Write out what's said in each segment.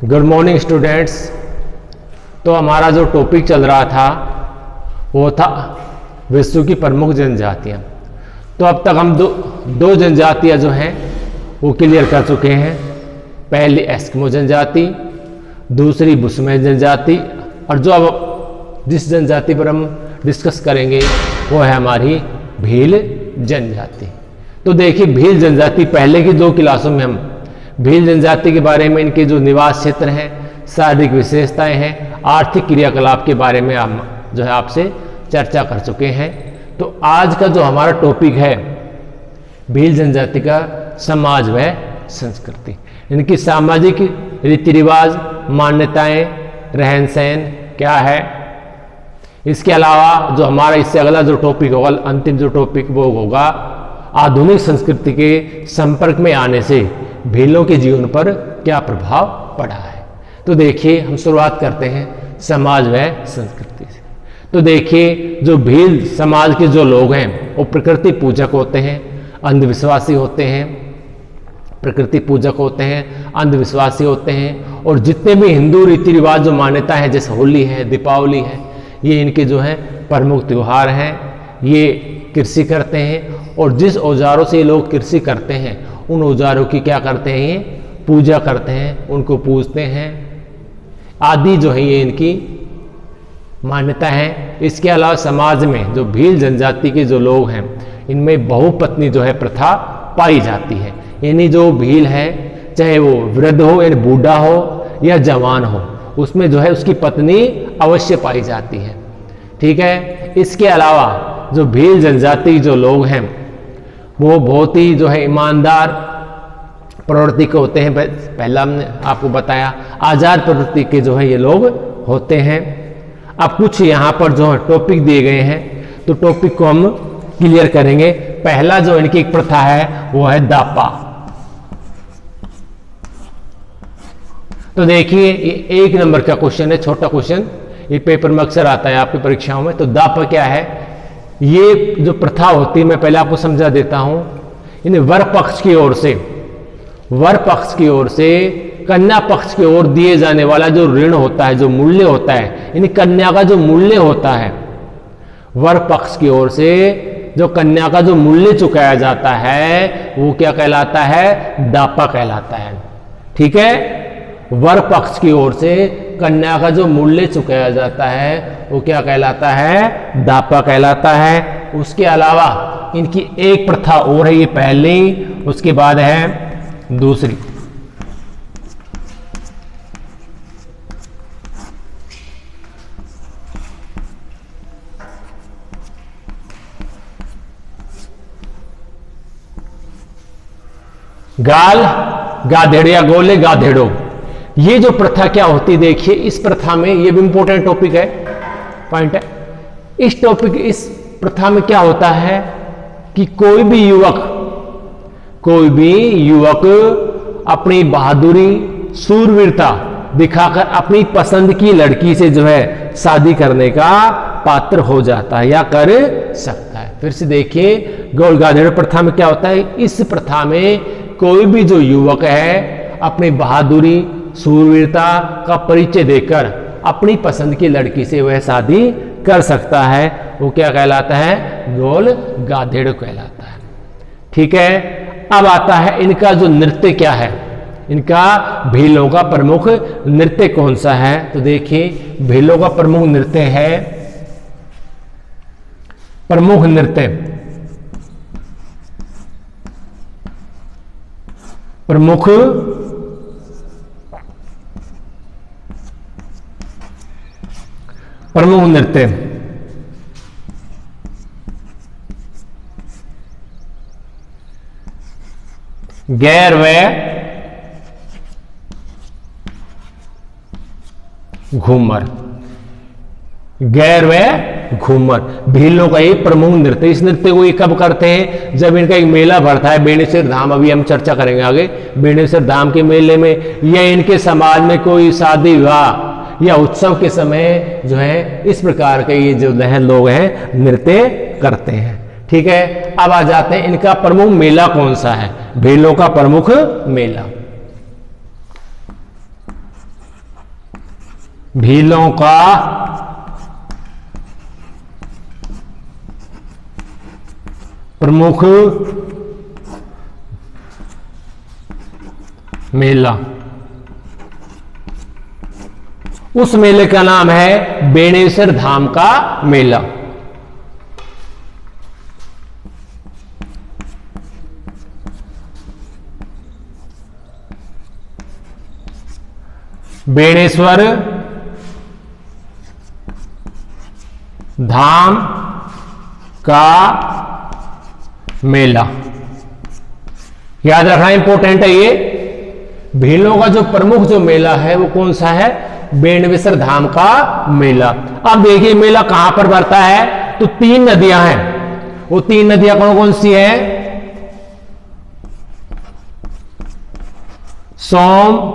Good morning students. तो हमारा जो टॉपिक चल रहा था वो था विश्व की प्रमुख जनजातियाँ। तो अब तक हम दो जनजातियाँ जो हैं वो क्लियर कर चुके हैं। पहली एस्किमो जनजाति, दूसरी बुशमैन जनजाति, और जो अब जिस जनजाति पर हम डिस्कस करेंगे वो है हमारी भील जनजाति। तो देखिए, भील जनजाति पहले की दो क्लासों में हम भील जनजाति के बारे में, इनके जो निवास क्षेत्र हैं, शारीरिक विशेषताएं हैं, आर्थिक क्रियाकलाप के बारे में हम जो है आपसे चर्चा कर चुके हैं। तो आज का जो हमारा टॉपिक है भील जनजाति का समाज व संस्कृति, इनकी सामाजिक रीति रिवाज, मान्यताएं, रहन सहन क्या है। इसके अलावा जो हमारा इससे अगला जो टॉपिक होगा, अंतिम जो टॉपिक वो होगा आधुनिक संस्कृति के संपर्क में आने से भीलों के जीवन पर क्या प्रभाव पड़ा है। तो देखिए, हम शुरुआत करते हैं समाज व संस्कृति से। तो देखिए, जो भील समाज के जो लोग हैं वो प्रकृति पूजक होते हैं, अंधविश्वासी होते हैं, प्रकृति पूजक होते हैं, अंधविश्वासी होते हैं। और जितने भी हिंदू रीति रिवाज जो मान्यता है, जैसे होली है, दीपावली है, ये इनके जो है प्रमुख त्यौहार हैं। ये कृषि करते हैं और जिस औजारों से ये लोग कृषि करते हैं उन औजारों की क्या करते हैं, ये पूजा करते हैं, उनको पूजते हैं आदि जो है ये इनकी मान्यता है। इसके अलावा समाज में जो भील जनजाति के जो लोग हैं इनमें बहुपत्नी जो है प्रथा पाई जाती है। यानी जो भील है, चाहे वो वृद्ध हो यानी बूढ़ा हो या जवान हो, उसमें जो है उसकी पत्नी अवश्य पाई जाती है। ठीक है। इसके अलावा जो भील जनजाति जो लोग हैं वो बहुत ही जो है ईमानदार प्रवृत्ति के होते हैं। पहला हमने आपको बताया आजाद प्रवृत्ति के जो है ये लोग होते हैं। अब कुछ यहाँ पर जो है टॉपिक दिए गए हैं, तो टॉपिक को हम क्लियर करेंगे। पहला जो इनकी एक प्रथा है वो है दापा। तो देखिए, ये 1 नंबर का क्वेश्चन है, छोटा क्वेश्चन, ये पेपर में अक्सर आता है आपकी परीक्षाओं में। तो दापा क्या है? ये जो प्रथा होती है, मैं पहले आपको समझा देता हूं। इन्हें वर पक्ष की ओर से कन्या पक्ष की ओर दिए जाने वाला जो ऋण होता है, जो मूल्य होता है, यानी कन्या का जो मूल्य होता है, वर पक्ष की ओर से जो कन्या का जो मूल्य चुकाया जाता है वो क्या कहलाता है? दापा कहलाता है। ठीक है। वर पक्ष की ओर से कन्या का जो मूल्य चुकाया जाता है वो क्या कहलाता है? दापा कहलाता है। उसके अलावा इनकी एक प्रथा और है, ये पहली, उसके बाद है दूसरी। गाल गाधेड़ या गोले गाधेड़ो, ये जो प्रथा क्या होती, देखिए इस प्रथा में, ये भी इंपॉर्टेंट टॉपिक है, पॉइंट है। इस प्रथा में क्या होता है कि कोई भी युवक अपनी बहादुरी, शूरवीरता दिखाकर अपनी पसंद की लड़की से जो है शादी करने का पात्र हो जाता है या कर सकता है। फिर से देखिए, गोल गाधेड़ प्रथा में क्या होता है? इस प्रथा में कोई भी जो युवक है अपनी बहादुरी, शूरवीरता का परिचय देकर अपनी पसंद की लड़की से वह शादी कर सकता है। वो क्या कहलाता है? गोल गाधेड़ कहलाता है। ठीक है। अब आता है इनका जो नृत्य क्या है, इनका भीलों का प्रमुख नृत्य कौन सा है। तो देखिए, भीलों का प्रमुख नृत्य है, प्रमुख नृत्य गैर व घूमर। गैर व घूमर भीलों का एक प्रमुख नृत्य। इस नृत्य को ये कब करते हैं? जब इनका एक मेला भरता है, बेणेश्वर धाम, अभी हम चर्चा करेंगे आगे, बेणेश्वर धाम के मेले में, या इनके समाज में कोई शादी विवाह या उत्सव के समय जो है इस प्रकार के ये जो लोग हैं नृत्य करते हैं। ठीक है। अब आ जाते हैं इनका प्रमुख मेला कौन सा है? भीलों का प्रमुख मेला भीलों का प्रमुख मेला। उस मेले का नाम है बेणेश्वर धाम का मेला। बेणेश्वर धाम का मेला, याद रखना इंपॉर्टेंट है ये। भीलों का जो प्रमुख जो मेला है वो कौन सा है? बेणेश्वर धाम का मेला। अब देखिए मेला कहां पर भरता है, तो 3 नदियां हैं। वो 3 नदियां कौन कौन सी हैं? सोम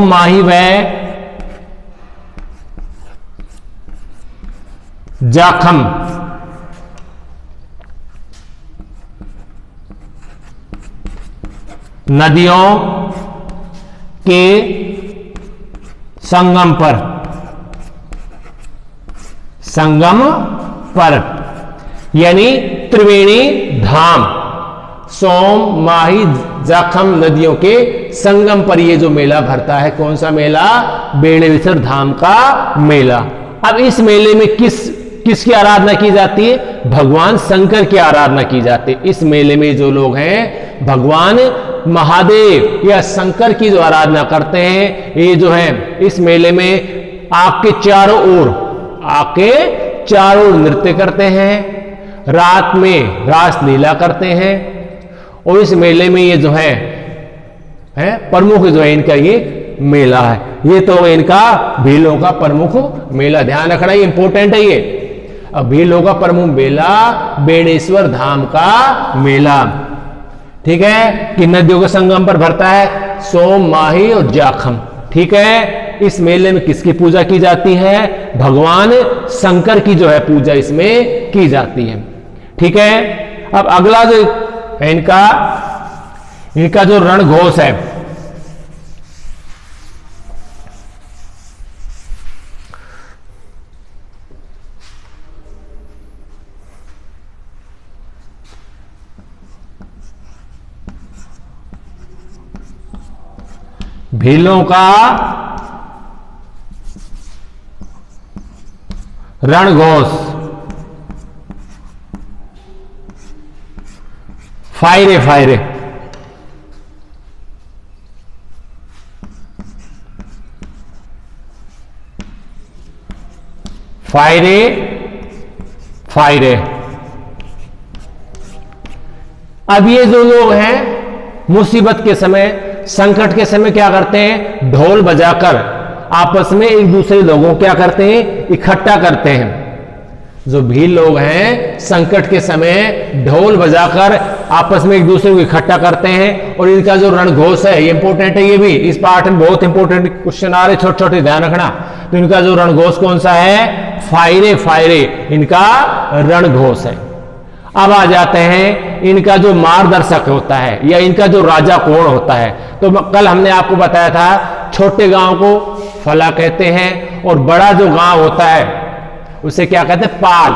माही व जाखम। नदियों के संगम पर यानी त्रिवेणी धाम, सोम माही जाखम नदियों के संगम पर ये जो मेला भरता है, कौन सा मेला? बेणेश्वर धाम का मेला। अब इस मेले में किसकी आराधना की जाती है? भगवान शंकर की आराधना की जाती है। इस मेले में जो लोग हैं भगवान महादेव या शंकर की जो आराधना करते हैं, ये जो है इस मेले में आके चारों ओर नृत्य करते हैं, रात में रास लीला करते हैं। और इस मेले में ये जो है प्रमुख जो है इनका ये मेला है। ये तो इनका भीलों का प्रमुख मेला, ध्यान रखना ये इंपॉर्टेंट है ये। अब भीलों का प्रमुख मेला बेणेश्वर धाम का मेला, ठीक है, कि नदियों के संगम पर भरता है, सोम माही और जाखम। ठीक है, इस मेले में किसकी पूजा की जाती है? भगवान शंकर की जो है पूजा इसमें की जाती है। ठीक है, अब अगला जो इनका जो रणघोष है, भीलों का रणघोष, फायरे फायरे, फायरे फायरे। अब ये जो लोग हैं मुसीबत के समय, संकट के समय क्या करते हैं? ढोल बजाकर आपस में एक दूसरे लोगों क्या करते हैं? इकट्ठा करते हैं। जो भील लोग हैं संकट के समय ढोल बजाकर आपस में एक दूसरे को इकट्ठा करते हैं। और इनका जो रणघोष है, ये इंपॉर्टेंट है, ये भी इस पार्ट में बहुत इंपॉर्टेंट क्वेश्चन आ रहे, छोटे छोटे, ध्यान रखना। तो इनका जो रणघोष कौन सा है? फायरे फायरे इनका रणघोष है। अब आ जाते हैं इनका जो मार्गदर्शक होता है या इनका जो राजा कौन होता है। तो कल हमने आपको बताया था छोटे गांव को फला कहते हैं और बड़ा जो गांव होता है उसे क्या कहते हैं? पाल।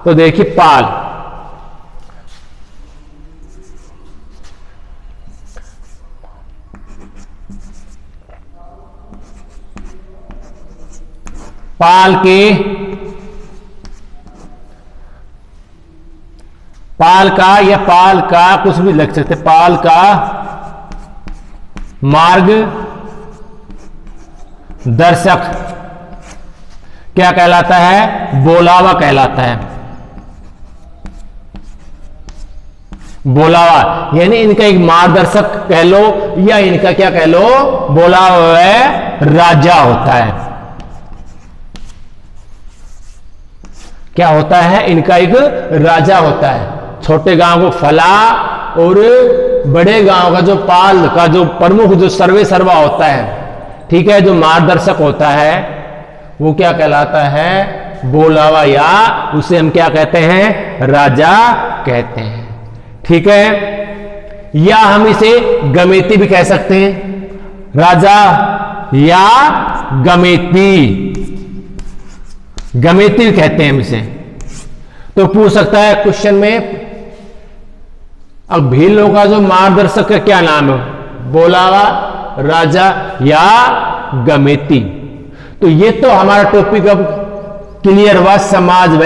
तो देखिए पाल, पाल का या पाल का कुछ भी लिख सकते, पाल का मार्ग दर्शक क्या कहलाता है? बोलावा कहलाता है। बोलावा यानी इनका एक मार्गदर्शक कह लो या इनका क्या कह लो? बोलावा है, राजा होता है। क्या होता है? इनका एक राजा होता है। छोटे गांव को फला और बड़े गांव का जो पाल का जो प्रमुख जो सर्वे सर्वा होता है, ठीक है, जो मार्गदर्शक होता है वो क्या कहलाता है? बोलावा, या उसे हम क्या कहते हैं? राजा कहते हैं। ठीक है, या हम इसे गमेती भी कह सकते हैं, राजा या गमेती, गमेती कहते हैं हम इसे। तो पूछ सकता है क्वेश्चन में, अब भीलों का जो मार्गदर्शक का क्या नाम है, बोलावा, राजा या गमेती। तो ये तो हमारा टॉपिक अब क्लियर हुआ, समाज व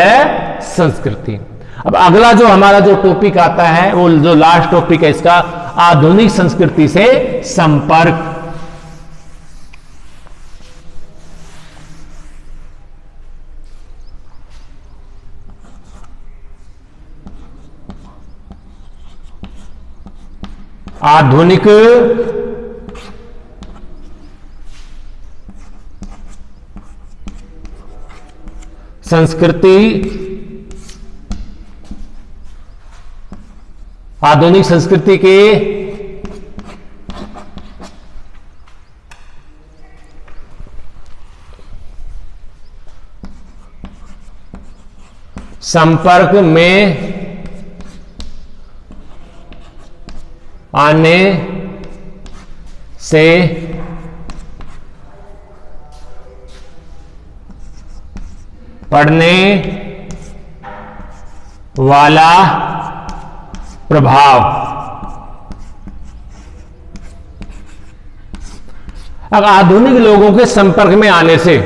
संस्कृति। अब अगला जो हमारा जो टॉपिक आता है, वो जो लास्ट टॉपिक है इसका, आधुनिक संस्कृति से संपर्क। आधुनिक संस्कृति, आधुनिक संस्कृति के संपर्क में आने से पड़ने वाला प्रभाव। अब आधुनिक लोगों के संपर्क में आने से,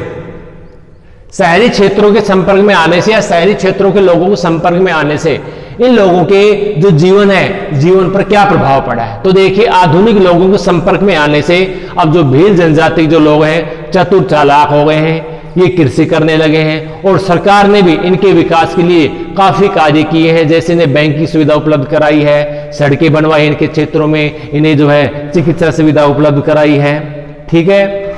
शहरी क्षेत्रों के संपर्क में आने से या शहरी क्षेत्रों के लोगों के संपर्क में आने से इन लोगों के जो जीवन है, जीवन पर क्या प्रभाव पड़ा है। तो देखिए, आधुनिक लोगों के संपर्क में आने से अब जो भील जनजाति जो लोग हैं चतुर चालाक हो गए हैं, ये कृषि करने लगे हैं और सरकार ने भी इनके विकास के लिए काफी कार्य किए हैं। जैसे इन्हें बैंक की सुविधा उपलब्ध कराई है, सड़कें बनवाई इनके क्षेत्रों में, इन्हें जो है चिकित्सा सुविधा उपलब्ध कराई है, ठीक है,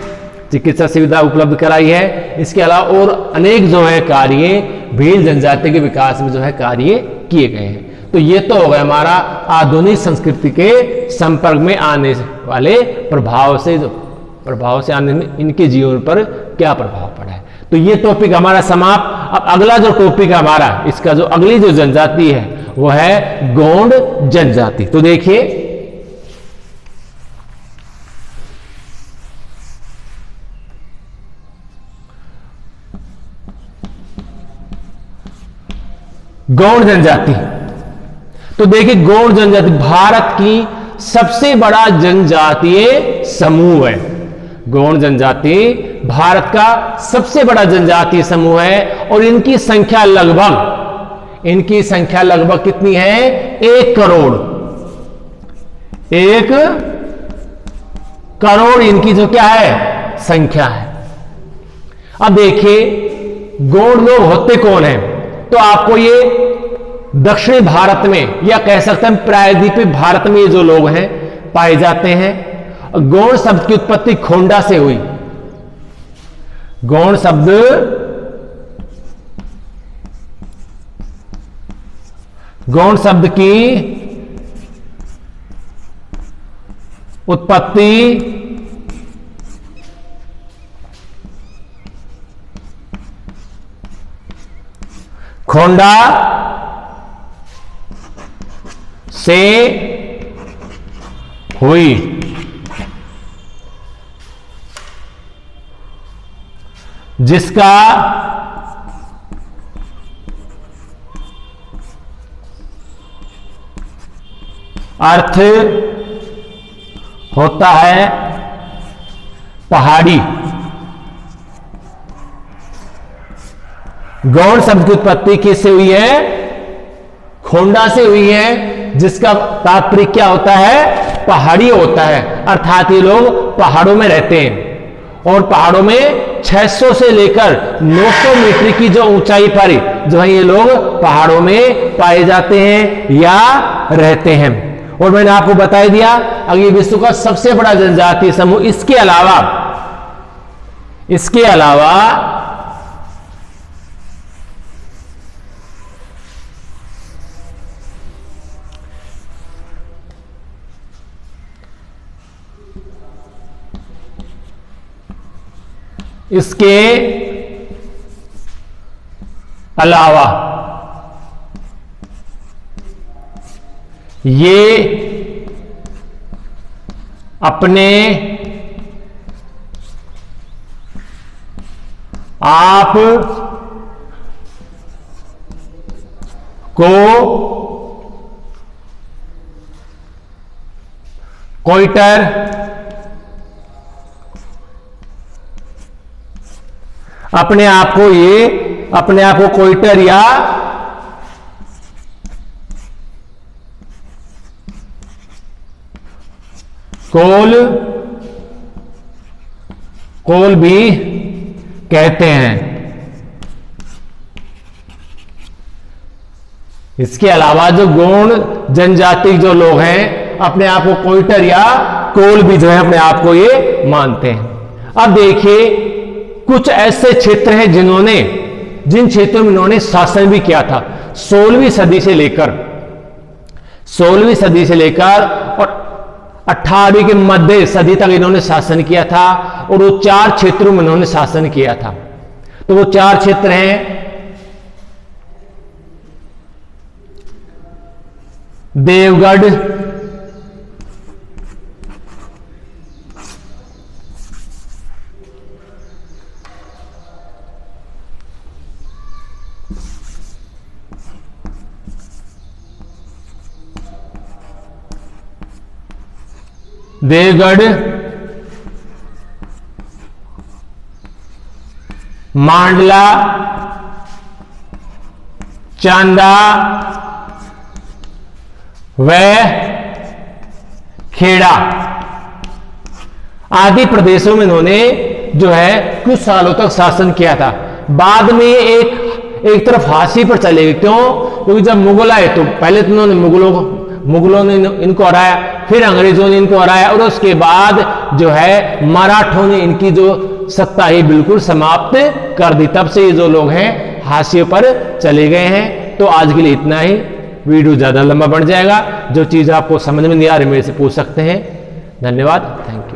चिकित्सा सुविधा उपलब्ध कराई है। इसके अलावा और अनेक जो है कार्य भील जनजाति के विकास में जो है कार्य किए गए हैं। तो ये तो हो गया हमारा आधुनिक संस्कृति के संपर्क में आने वाले प्रभाव से, जो प्रभाव से आने में इनके जीवन पर क्या प्रभाव पड़ा है। तो ये टॉपिक हमारा समाप्त। अब अगला जो टॉपिक है हमारा, इसका जो अगली जो जनजाति है वो है गोंड जनजाति। तो देखिए, गौड़ जनजाति। तो देखिए, गौड़ जनजाति भारत की सबसे बड़ा जनजातीय समूह है। गौड़ जनजाति भारत का सबसे बड़ा जनजातीय समूह है और इनकी संख्या लगभग कितनी है? 1 करोड़। 1 करोड़ इनकी जो क्या है? संख्या है। अब देखिए, गौड़ लोग होते कौन हैं? तो आपको ये दक्षिणी भारत में या कह सकते हैं प्रायद्वीपीय भारत में ये जो लोग हैं पाए जाते हैं। गौड़ शब्द की उत्पत्ति खोंडा से हुई। गौड़ शब्द की उत्पत्ति खोंडा से हुई। जिसका अर्थ होता है पहाड़ी। गौड़ शब्द की उत्पत्ति किससे हुई है? खोंडा से हुई है, जिसका तात्पर्य क्या होता है? पहाड़ी होता है। अर्थात ये लोग पहाड़ों में रहते हैं और पहाड़ों में 600 से लेकर 900 मीटर की जो ऊंचाई पर जो है ये लोग पहाड़ों में पाए जाते हैं या रहते हैं। और मैंने आपको बता दिया, अगर ये विश्व का सबसे बड़ा जनजातीय समूह, इसके अलावा ये अपने आप को कोइटर अपने आप को कोइटर या कोल भी कहते हैं। इसके अलावा जो गौण जनजाति जो लोग हैं अपने आप को कोइटर या कोल भी जो है अपने आप को ये मानते हैं। अब देखिए कुछ ऐसे क्षेत्र हैं जिन क्षेत्रों में इन्होंने शासन भी किया था 16वीं सदी से लेकर और 18वीं के मध्य सदी तक इन्होंने शासन किया था और वो 4 क्षेत्रों में इन्होंने शासन किया था। तो वो 4 क्षेत्र हैं देवगढ़, मांडला, चांदा व खेड़ा आदि प्रदेशों में इन्होंने जो है कुछ सालों तक शासन किया था। बाद में एक तरफ हाशिए पर चले गए। क्यों? क्योंकि जब मुगल आए तो पहले तो उन्होंने मुगलों ने इनको हराया, फिर अंग्रेजों ने इनको हराया और उसके बाद जो है मराठों ने इनकी जो सत्ता ही बिल्कुल समाप्त कर दी। तब से ये जो लोग हैं हाशिए पर चले गए हैं। तो आज के लिए इतना ही। वीडियो ज्यादा लंबा बढ़ जाएगा। जो चीज आपको समझ में नहीं आ रही मेरे से पूछ सकते हैं। धन्यवाद। Thank you.